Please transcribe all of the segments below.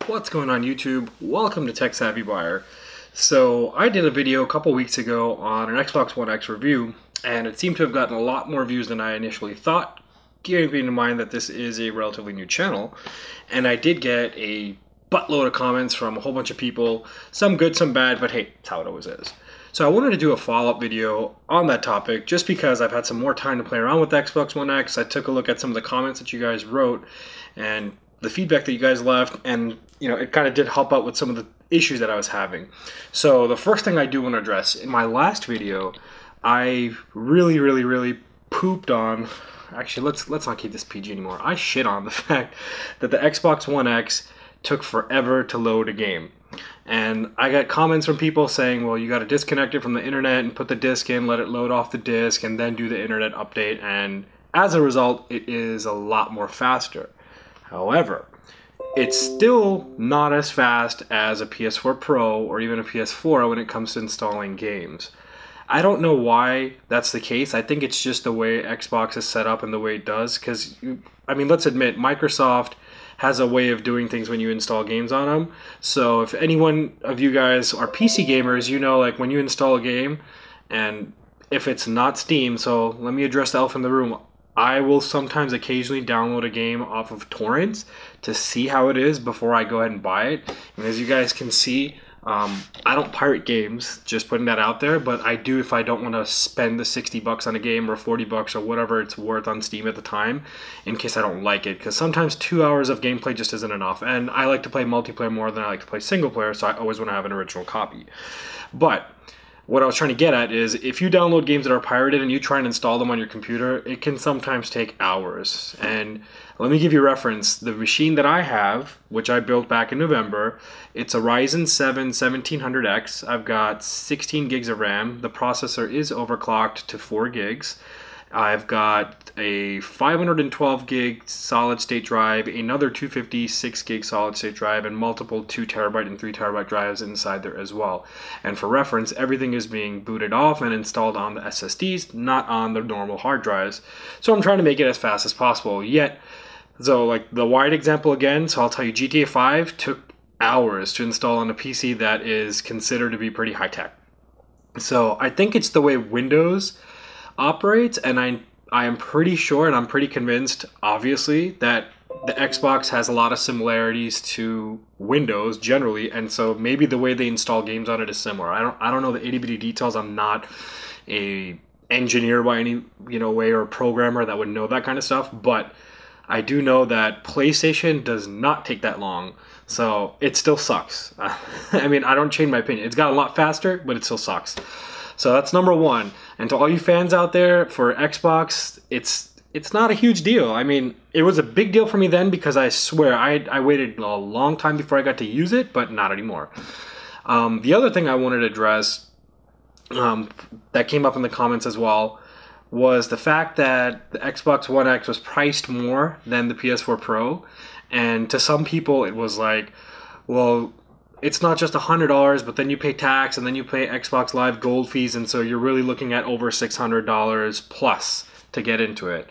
What's going on YouTube? Welcome to Tech Savvy Buyer. So I did a video a couple weeks ago on an Xbox One X review, and it seemed to have gotten a lot more views than I initially thought, keeping in mind that this is a relatively new channel. And I did get a buttload of comments from a whole bunch of people, some good, some bad, but hey, it's how it always is. So I wanted to do a follow-up video on that topic just because I've had some more time to play around with the Xbox One X. I took a look at some of the comments that you guys wrote and the feedback that you guys left, and it kind of did help out with some of the issues that I was having. So the first thing I do want to address, in my last video, I really pooped on, actually let's not keep this PG anymore. I shit on the fact that the Xbox One X took forever to load a game. And I got comments from people saying, well, you got to disconnect it from the internet and put the disc in, let it load off the disc, and then do the internet update. And as a result, it is a lot more faster. However, it's still not as fast as a PS4 Pro or even a PS4 when it comes to installing games. I don't know why that's the case. I think it's just the way Xbox is set up and the way it does. Because, let's admit, Microsoft has a way of doing things when you install games on them. So if anyone of you guys are PC gamers, like when you install a game, and if it's not Steam, so let me address the elephant in the room. I will sometimes occasionally download a game off of torrents to see how it is before I go ahead and buy it. And as you guys can see, I don't pirate games, just putting that out there, but I do if I don't want to spend the 60 bucks on a game or 40 bucks or whatever it's worth on Steam at the time in case I don't like it, because sometimes 2 hours of gameplay just isn't enough, and I like to play multiplayer more than I like to play single player, so I always want to have an original copy. But what I was trying to get at is if you download games that are pirated and you try and install them on your computer, it can sometimes take hours. And let me give you a reference. The machine that I have, which I built back in November, it's a Ryzen 7 1700X. I've got 16 gigs of RAM. The processor is overclocked to 4 gigs. I've got a 512 gig solid state drive, another 256 gig solid state drive, and multiple 2 terabyte and 3 terabyte drives inside there as well. And for reference, everything is being booted off and installed on the SSDs, not on the normal hard drives. So I'm trying to make it as fast as possible. So like the wide example again, so I'll tell you GTA 5 took hours to install on a PC that is considered to be pretty high tech. So I think it's the way Windows operates, and I am pretty sure and I'm pretty convinced, obviously, that the Xbox has a lot of similarities to Windows generally, and so maybe the way they install games on it is similar. I don't know the itty-bitty details. I'm not a engineer by any way or a programmer that would know that kind of stuff, but I do know that PlayStation does not take that long, so it still sucks. I don't change my opinion. It's got a lot faster, but it still sucks. So that's number one. And to all you fans out there, for Xbox, it's not a huge deal. It was a big deal for me then because I swear I waited a long time before I got to use it, but not anymore. The other thing I wanted to address that came up in the comments as well was the fact that the Xbox One X was priced more than the PS4 Pro. And to some people, it was like, well, it's not just $100, but then you pay tax and then you pay Xbox Live Gold fees, and so you're really looking at over $600 plus to get into it.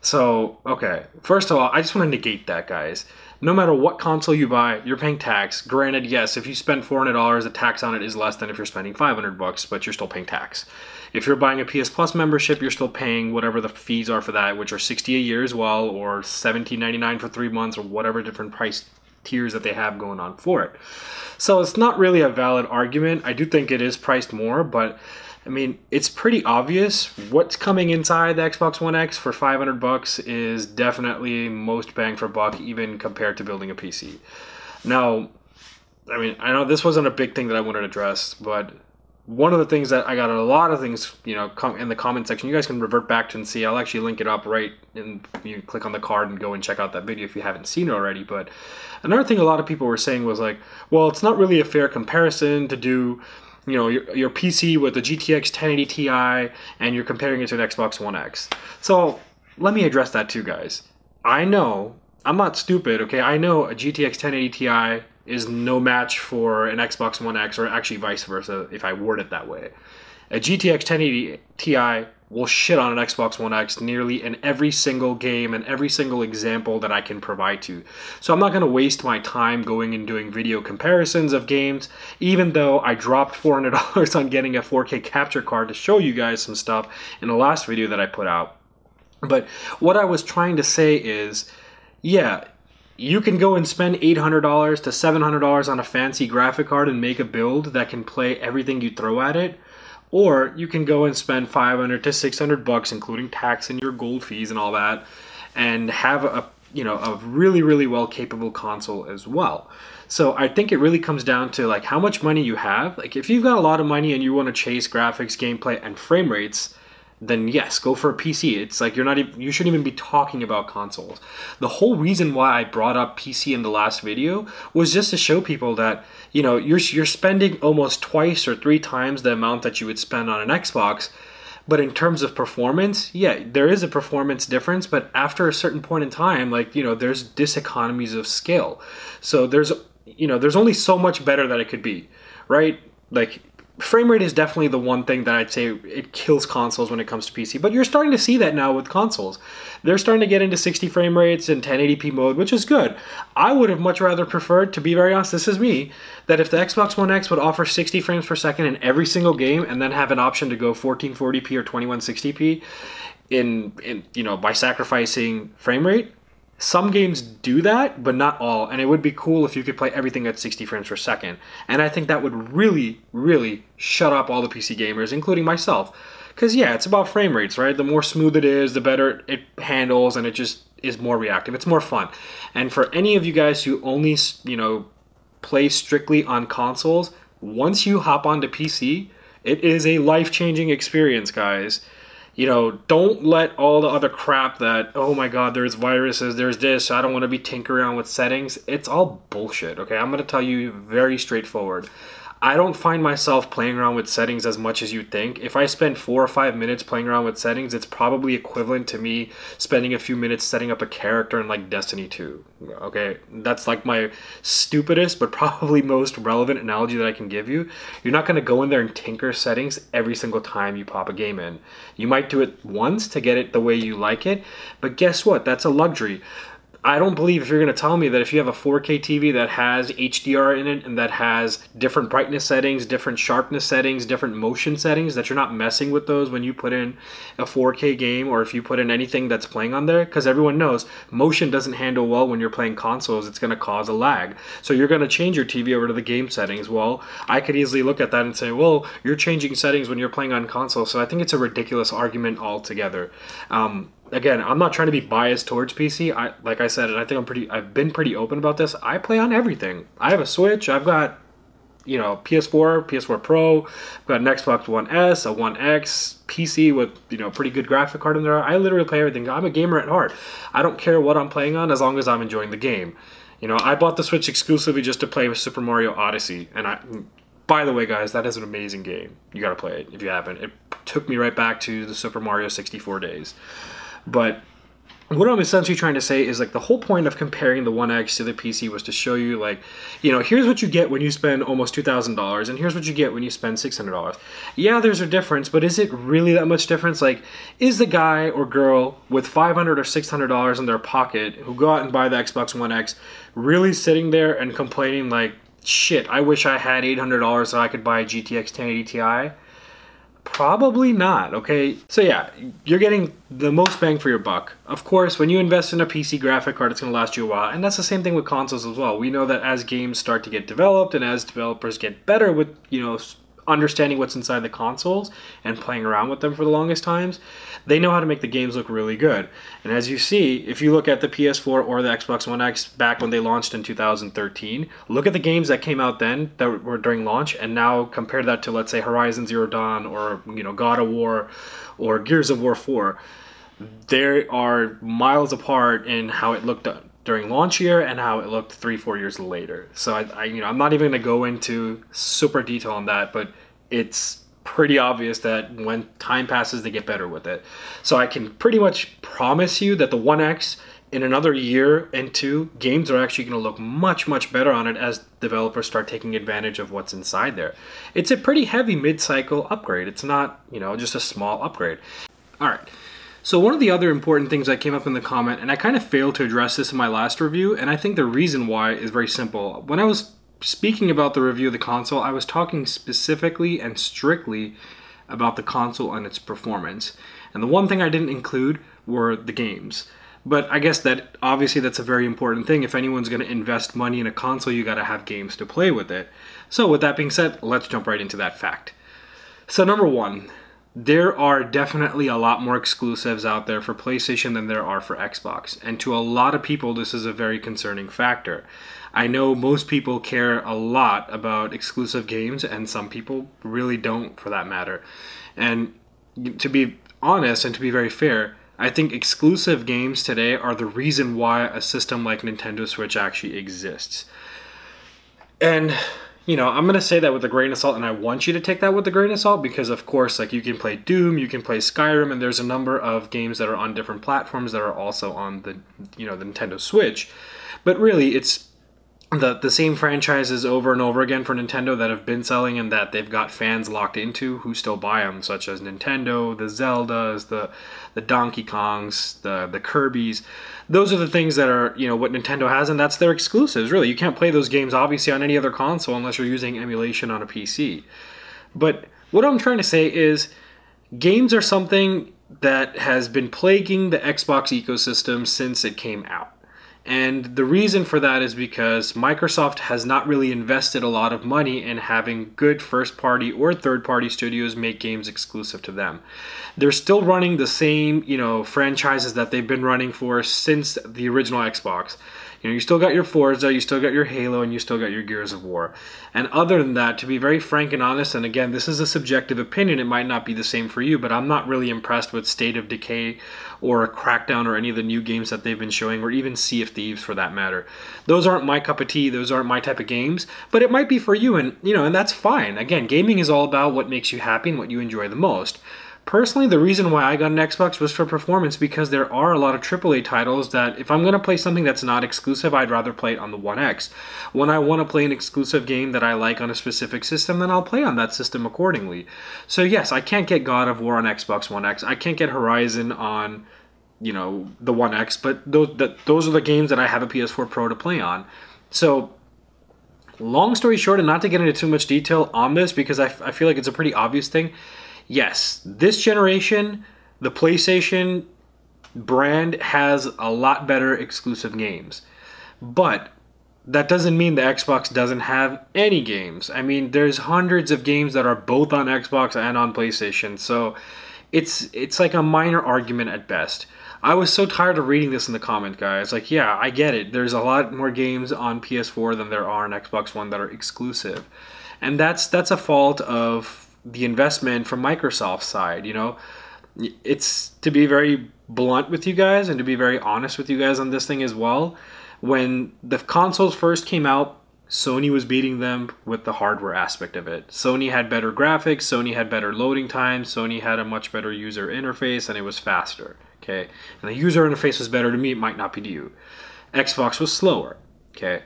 So, okay, first of all, I just want to negate that, guys. No matter what console you buy, you're paying tax. Granted, yes, if you spend $400, the tax on it is less than if you're spending $500, but you're still paying tax. If you're buying a PS Plus membership, you're still paying whatever the fees are for that, which are $60 a year as well, or $17.99 for 3 months, or whatever different price tiers that they have going on for it. So it's not really a valid argument. I do think it is priced more, but it's pretty obvious what's coming inside the Xbox One X for $500 is definitely most bang for buck, even compared to building a PC. Now, I know this wasn't a big thing that I wanted to address, but one of the things that I got a lot of things, in the comment section, you guys can revert back to and see. I'll actually link it up right, and you can click on the card and go and check out that video if you haven't seen it already. But another thing a lot of people were saying was like, well, it's not really a fair comparison to do, your PC with the GTX 1080 Ti and you're comparing it to an Xbox One X. So let me address that too, guys. I know, I'm not stupid, okay? I know a GTX 1080 Ti is no match for an Xbox One X, or actually vice versa if I word it that way. A GTX 1080 Ti will shit on an Xbox One X nearly in every single game and every single example that I can provide to. So I'm not going to waste my time going and doing video comparisons of games, even though I dropped $400 on getting a 4K capture card to show you guys some stuff in the last video that I put out. But what I was trying to say is, yeah, you can go and spend $800 to $700 on a fancy graphic card and make a build that can play everything you throw at it. Or you can go and spend $500 to $600, including tax and your gold fees and all that, and have a really, really well capable console as well. So I think it really comes down to like how much money you have. Like if you've got a lot of money and you want to chase graphics, gameplay, and frame rates, then yes, go for a PC. It's like you shouldn't even be talking about consoles. The whole reason why I brought up PC in the last video was just to show people that, you know, you're spending almost twice or 3 times the amount that you would spend on an Xbox. But in terms of performance, yeah, there is a performance difference, but after a certain point in time, like, you know, there's diseconomies of scale. So there's only so much better that it could be, right? Like, frame rate is definitely the one thing that I'd say it kills consoles when it comes to PC, but you're starting to see that now with consoles. They're starting to get into 60 frame rates and 1080p mode, which is good. I would have much rather preferred, to be very honest, this is me, that if the Xbox One X would offer 60 frames per second in every single game and then have an option to go 1440p or 2160p by sacrificing frame rate. Some games do that, but not all, and it would be cool if you could play everything at 60 frames per second. And I think that would really, really shut up all the PC gamers, including myself. Because yeah, it's about frame rates, right? The more smooth it is, the better it handles, and it just is more reactive. It's more fun. And for any of you guys who only, play strictly on consoles, once you hop onto PC, it is a life-changing experience, guys. You know, don't let all the other crap that, oh my god, there's viruses, there's this, I don't want to be tinkering around with settings. It's all bullshit, okay? I'm going to tell you very straightforward. I don't find myself playing around with settings as much as you think. If I spend 4 or 5 minutes playing around with settings, it's probably equivalent to me spending a few minutes setting up a character in like Destiny 2. Okay, that's like my stupidest but probably most relevant analogy that I can give you. You're not going to go in there and tinker settings every single time you pop a game in. You might do it once to get it the way you like it, but guess what? That's a luxury. I don't believe if you're going to tell me that if you have a 4K TV that has HDR in it and that has different brightness settings, different sharpness settings, different motion settings, that you're not messing with those when you put in a 4K game or if you put in anything that's playing on there. Because everyone knows motion doesn't handle well when you're playing consoles. It's going to cause a lag. So you're going to change your TV over to the game settings. Well, I could easily look at that and say, well, you're changing settings when you're playing on console. So I think it's a ridiculous argument altogether. Again, I'm not trying to be biased towards PC. Like I said, and I think I've been pretty open about this. I play on everything. I have a Switch. I've got, PS4, PS4 Pro. I've got an Xbox One S, a One X, PC with, pretty good graphic card in there. I literally play everything. I'm a gamer at heart. I don't care what I'm playing on as long as I'm enjoying the game. I bought the Switch exclusively just to play with Super Mario Odyssey. And by the way, guys, that is an amazing game. You got to play it if you haven't. It took me right back to the Super Mario 64 days. But what I'm essentially trying to say is, like, the whole point of comparing the One X to the PC was to show you, like, here's what you get when you spend almost $2,000, and here's what you get when you spend $600. Yeah, there's a difference, but is it really that much difference? Like, is the guy or girl with $500 or $600 in their pocket who go out and buy the Xbox One X really sitting there and complaining, like, shit, I wish I had $800 so I could buy a GTX 1080 Ti? Probably not, okay? So yeah, you're getting the most bang for your buck. Of course, when you invest in a PC graphic card, it's going to last you a while, and that's the same thing with consoles as well. We know that as games start to get developed and as developers get better with, understanding what's inside the consoles and playing around with them for the longest times, they know how to make the games look really good. And as you see, if you look at the PS4 or the Xbox One X back when they launched in 2013, look at the games that came out then that were during launch, and now compare that to, let's say, Horizon Zero Dawn or, God of War or Gears of War 4. They are miles apart in how it looked during launch year and how it looked 3-4 years later. So I'm not even going to go into super detail on that, but it's pretty obvious that when time passes, they get better with it. So I can pretty much promise you that the One X in another year and two, games are actually going to look much, much better on it as developers start taking advantage of what's inside there. It's a pretty heavy mid-cycle upgrade. It's not, just a small upgrade. All right. So one of the other important things that came up in the comment, and I kind of failed to address this in my last review, and I think the reason why is very simple. When I was speaking about the review of the console, I was talking specifically and strictly about the console and its performance. And the one thing I didn't include were the games. But I guess that obviously that's a very important thing. If anyone's going to invest money in a console, you got to have games to play with it. So with that being said, let's jump right into that fact. So number one, there are definitely a lot more exclusives out there for PlayStation than there are for Xbox. And to a lot of people, this is a very concerning factor. I know most people care a lot about exclusive games, and some people really don't, for that matter. And to be honest and to be very fair, I think exclusive games today are the reason why a system like Nintendo Switch actually exists. And you know, I'm going to say that with a grain of salt, and I want you to take that with a grain of salt because, of course, like you can play Doom, you can play Skyrim, and there's a number of games that are on different platforms that are also on the, the Nintendo Switch. But really, it's the same franchises over and over again for Nintendo that have been selling and that they've got fans locked into who still buy them, such as Nintendo, the Zeldas, the Donkey Kongs, the Kirbys. Those are the things that are, what Nintendo has, and that's their exclusives, really. You can't play those games, obviously, on any other console unless you're using emulation on a PC. But what I'm trying to say is games are something that has been plaguing the Xbox ecosystem since it came out. And the reason for that is because Microsoft has not really invested a lot of money in having good first-party or third-party studios make games exclusive to them. They're still running the same, franchises that they've been running for since the original Xbox. You still got your Forza, you still got your Halo, and you still got your Gears of War. And other than that, to be very frank and honest, and again, this is a subjective opinion, it might not be the same for you, but I'm not really impressed with State of Decay or Crackdown or any of the new games that they've been showing, or even Sea of Thieves for that matter. Those aren't my cup of tea, those aren't my type of games, but it might be for you, and and that's fine. Again, gaming is all about what makes you happy and what you enjoy the most. Personally, the reason why I got an Xbox was for performance, because there are a lot of AAA titles that if I'm going to play something that's not exclusive, I'd rather play it on the One X. When I want to play an exclusive game that I like on a specific system, then I'll play on that system accordingly. So yes, I can't get God of War on Xbox One X. I can't get Horizon on, the One X, but those are the games that I have a PS4 Pro to play on. So long story short, and not to get into too much detail on this because I feel like it's a pretty obvious thing, yes, this generation, the PlayStation brand has a lot better exclusive games. But that doesn't mean the Xbox doesn't have any games. I mean, there's hundreds of games that are both on Xbox and on PlayStation. So it's like a minor argument at best. I was so tired of reading this in the comment, guys. Like, yeah, I get it. There's a lot more games on PS4 than there are on Xbox One that are exclusive. And that's a fault of the investment from Microsoft's side. It's, to be very blunt with you guys and to be very honest with you guys on this thing as well, when the consoles first came out, Sony was beating them with the hardware aspect of it. Sony had better graphics, Sony had better loading times, Sony had a much better user interface, and it was faster, okay? And the user interface was better to me, it might not be to you. Xbox was slower, okay?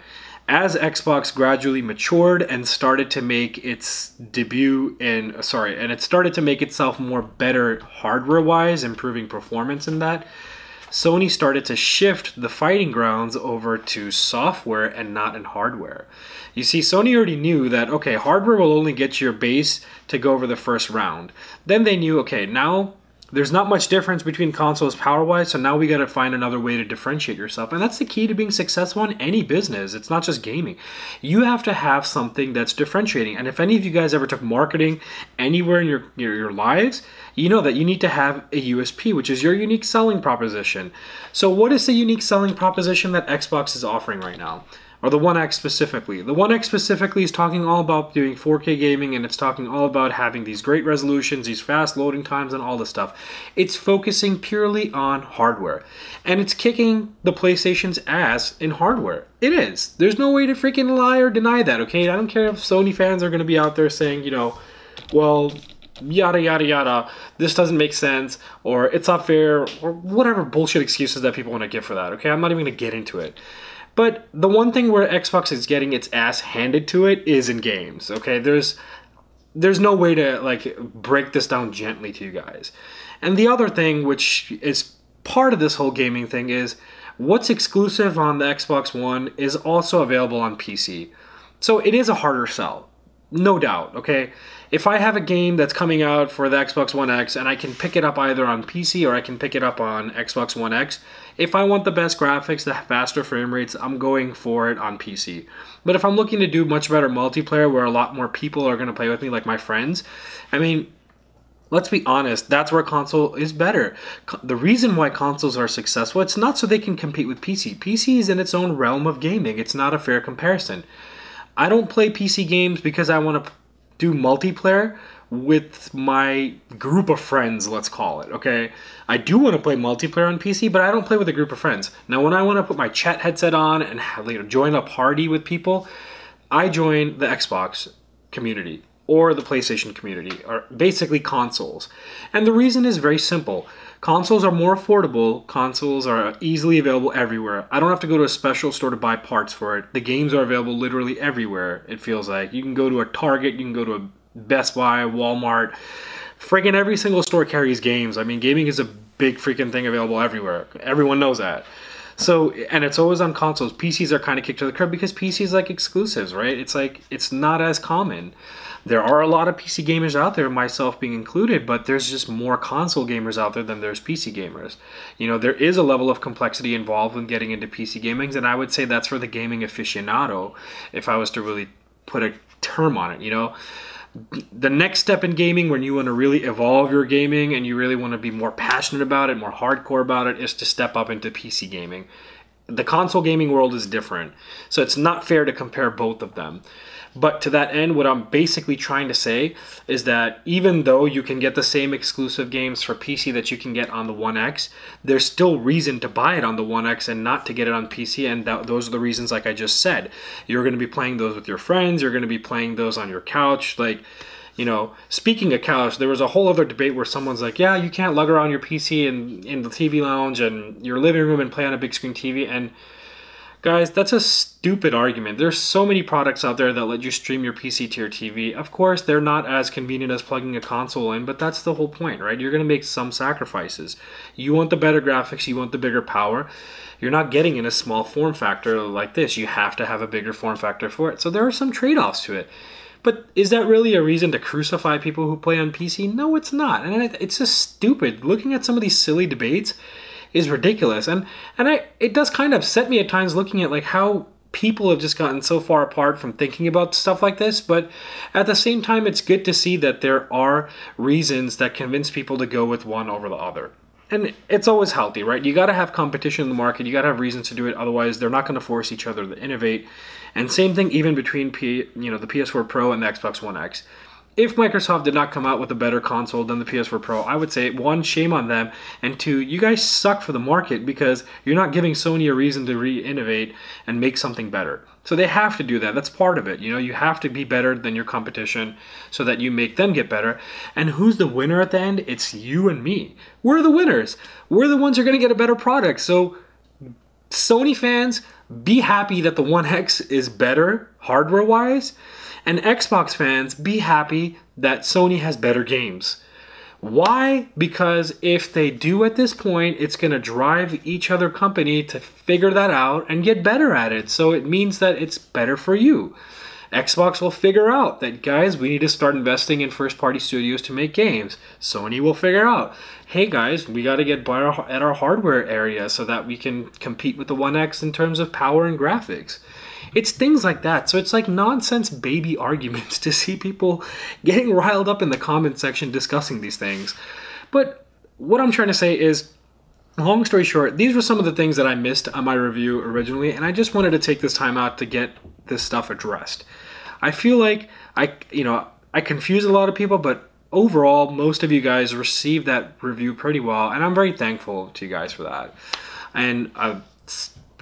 As Xbox gradually matured and started to make its debut and it started to make itself more better hardware-wise, improving performance in that, Sony started to shift the fighting grounds over to software and not in hardware. You see, Sony already knew that, okay, hardware will only get your base to go over the first round. Then they knew, okay, now there's not much difference between consoles power-wise, so now we got to find another way to differentiate yourself. And that's the key to being successful in any business. It's not just gaming. You have to have something that's differentiating. And if any of you guys ever took marketing anywhere in your lives, you know that you need to have a USP, which is your unique selling proposition. So what is the unique selling proposition that Xbox is offering right now? Or the One X specifically. The One X specifically is talking all about doing 4K gaming, and it's talking all about having these great resolutions, these fast loading times, and all this stuff. It's focusing purely on hardware. And it's kicking the PlayStation's ass in hardware. It is. There's no way to freaking lie or deny that, okay? I don't care if Sony fans are going to be out there saying, well, yada yada yada, this doesn't make sense, or it's not fair, or whatever bullshit excuses that people want to give for that, okay? I'm not even going to get into it. But the one thing where Xbox is getting its ass handed to it is in games, okay? There's there's no way to like break this down gently to you guys. And the other thing, which is part of this whole gaming thing, is what's exclusive on the Xbox One is also available on PC. So it is a harder sell, no doubt, okay? If I have a game that's coming out for the Xbox One X and I can pick it up either on PC or I can pick it up on Xbox One X, if I want the best graphics, the faster frame rates, I'm going for it on PC. But if I'm looking to do much better multiplayer where a lot more people are going to play with me, like my friends, I mean, let's be honest, that's where console is better. The reason why consoles are successful, it's not so they can compete with PC. PC is in its own realm of gaming. It's not a fair comparison. I don't play PC games because I want to do multiplayer with my group of friends, let's call it, okay? I do want to play multiplayer on PC, but I don't play with a group of friends. Now, when I want to put my chat headset on and join a party with people, I join the Xbox community or the PlayStation community, or basically consoles. And the reason is very simple. Consoles are more affordable. Consoles are easily available everywhere. I don't have to go to a special store to buy parts for it. The games are available literally everywhere, it feels like. You can go to a Target, you can go to a Best Buy, Walmart. Friggin' every single store carries games. I mean, gaming is a big freaking thing available everywhere. Everyone knows that. So, and it's always on consoles. PCs are kind of kicked to the curb because PCs like exclusives, right? It's like, it's not as common. There are a lot of PC gamers out there, myself being included, but there's just more console gamers out there than there's PC gamers. You know, there is a level of complexity involved when getting into PC gaming, and I would say that's for the gaming aficionado, if I was to really put a term on it, you know. The next step in gaming, when you want to really evolve your gaming and you really want to be more passionate about it, more hardcore about it, is to step up into PC gaming. The console gaming world is different, so it's not fair to compare both of them. But to that end, what I'm basically trying to say is that even though you can get the same exclusive games for PC that you can get on the One X, there's still reason to buy it on the One X and not to get it on PC, and those are the reasons like I just said. You're going to be playing those with your friends, you're going to be playing those on your couch, like, you know, speaking of couch, there was a whole other debate where someone's like, yeah, you can't lug around your PC in the TV lounge and your living room and play on a big screen TV, and guys, that's a stupid argument. There's so many products out there that let you stream your PC to your TV. Of course, they're not as convenient as plugging a console in, but that's the whole point, right? You're going to make some sacrifices. You want the better graphics, you want the bigger power. You're not getting in a small form factor like this. You have to have a bigger form factor for it. So there are some trade-offs to it. But is that really a reason to crucify people who play on PC? No, it's not. And it's just stupid. Looking at some of these silly debates is ridiculous, and it does kind of upset me at times looking at like how people have just gotten so far apart from thinking about stuff like this. But at the same time, it's good to see that there are reasons that convince people to go with one over the other, and it's always healthy, right? You got to have competition in the market, you got to have reasons to do it, otherwise they're not going to force each other to innovate. And same thing even between the PS4 Pro and the Xbox One X. If Microsoft did not come out with a better console than the PS4 Pro, I would say, one, shame on them, and two, you guys suck for the market because you're not giving Sony a reason to re-innovate and make something better. So they have to do that. That's part of it. You know, you have to be better than your competition so that you make them get better. And who's the winner at the end? It's you and me. We're the winners. We're the ones who are going to get a better product. So Sony fans, be happy that the One X is better hardware-wise. And Xbox fans, be happy that Sony has better games. Why? Because if they do at this point, it's going to drive each other company to figure that out and get better at it. So it means that it's better for you. Xbox will figure out that, guys, we need to start investing in first-party studios to make games. Sony will figure out, hey, guys, we got to get better at our hardware area so that we can compete with the One X in terms of power and graphics. It's things like that. So it's like nonsense baby arguments to see people getting riled up in the comment section discussing these things. But what I'm trying to say is, long story short, these were some of the things that I missed on my review originally, and I just wanted to take this time out to get this stuff addressed. I feel like I confuse a lot of people, but overall, most of you guys received that review pretty well, and I'm very thankful to you guys for that. And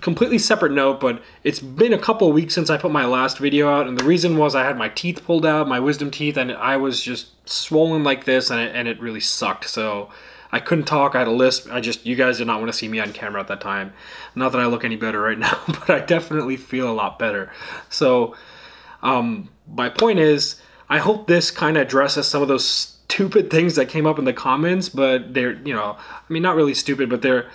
completely separate note, but it's been a couple of weeks since I put my last video out, and the reason was I had my teeth pulled out, my wisdom teeth, and I was just swollen like this, and it really sucked. So I couldn't talk, I had a lisp. You guys did not want to see me on camera at that time. Not that I look any better right now, but I definitely feel a lot better. So my point is, I hope this kind of addresses some of those stupid things that came up in the comments, but they're, I mean, not really stupid, but they're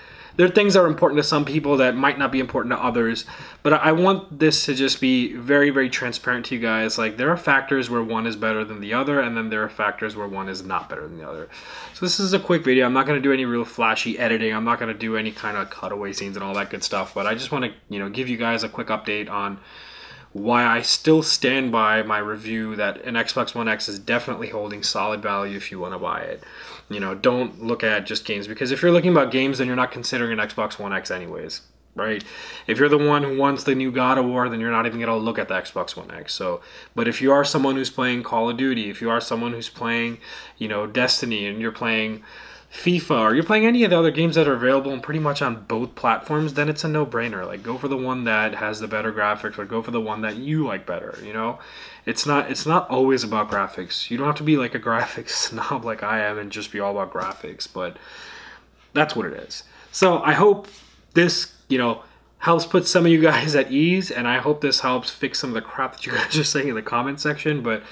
things that are important to some people that might not be important to others. But I want this to just be very, very transparent to you guys. Like, there are factors where one is better than the other, and then there are factors where one is not better than the other. So this is a quick video. I'm not going to do any real flashy editing. I'm not going to do any kind of cutaway scenes and all that good stuff. But I just want to, give you guys a quick update on why I still stand by my review that an Xbox One X is definitely holding solid value if you want to buy it. Don't look at just games, because if you're looking about games, then you're not considering an Xbox One X anyways, right? If you're the one who wants the new God of War, then you're not even going to look at the Xbox One X. So, but if you are someone who's playing Call of Duty, if you are someone who's playing, Destiny, and you're playing FIFA, or you're playing any of the other games that are available and pretty much on both platforms, then it's a no-brainer. Like, go for the one that has the better graphics, or go for the one that you like better. It's not always about graphics. You don't have to be like a graphics snob like I am and just be all about graphics, but that's what it is. So I hope this helps put some of you guys at ease, and I hope this helps fix some of the crap that you guys are saying in the comment section. But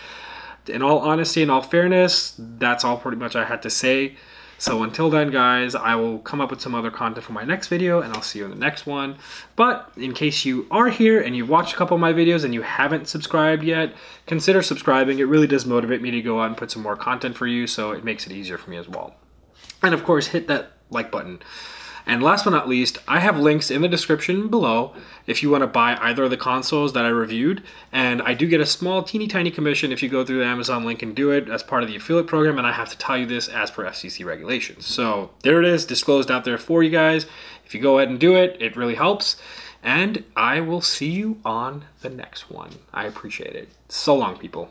in all honesty, in all fairness, that's all pretty much I had to say. So until then, guys, I will come up with some other content for my next video, and I'll see you in the next one. But in case you are here and you've watched a couple of my videos and you haven't subscribed yet, consider subscribing. It really does motivate me to go out and put some more content for you, so it makes it easier for me as well. And of course, hit that like button. And last but not least, I have links in the description below if you want to buy either of the consoles that I reviewed. And I do get a small, teeny tiny commission if you go through the Amazon link and do it as part of the affiliate program. And I have to tell you this as per FCC regulations. So there it is, disclosed out there for you guys. If you go ahead and do it, it really helps. And I will see you on the next one. I appreciate it. So long, people.